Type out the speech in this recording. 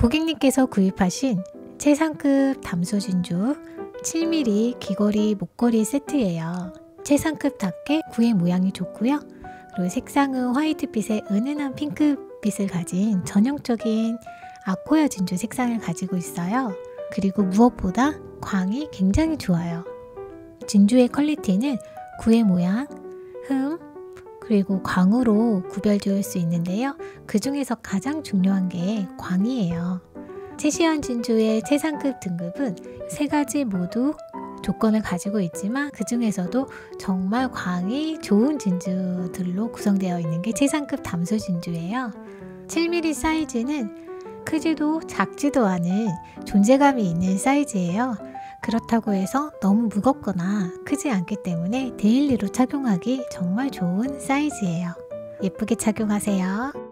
고객님께서 구입하신 최상급 담소 진주 7mm 귀걸이 목걸이 세트예요. 최상급답게 구의 모양이 좋고요. 그리고 색상은 화이트빛에 은은한 핑크빛을 가진 전형적인 아코야 진주 색상을 가지고 있어요. 그리고 무엇보다 광이 굉장히 좋아요. 진주의 퀄리티는 구의 모양, 흠, 그리고 광으로 구별 지을 수 있는데요. 그 중에서 가장 중요한 게 광이에요. 최시원 진주의 최상급 등급은 3가지 모두 조건을 가지고 있지만 그 중에서도 정말 광이 좋은 진주들로 구성되어 있는 게 최상급 담소 진주예요. 7mm 사이즈는 크지도 작지도 않은 존재감이 있는 사이즈예요. 그렇다고 해서 너무 무겁거나 크지 않기 때문에 데일리로 착용하기 정말 좋은 사이즈예요. 예쁘게 착용하세요.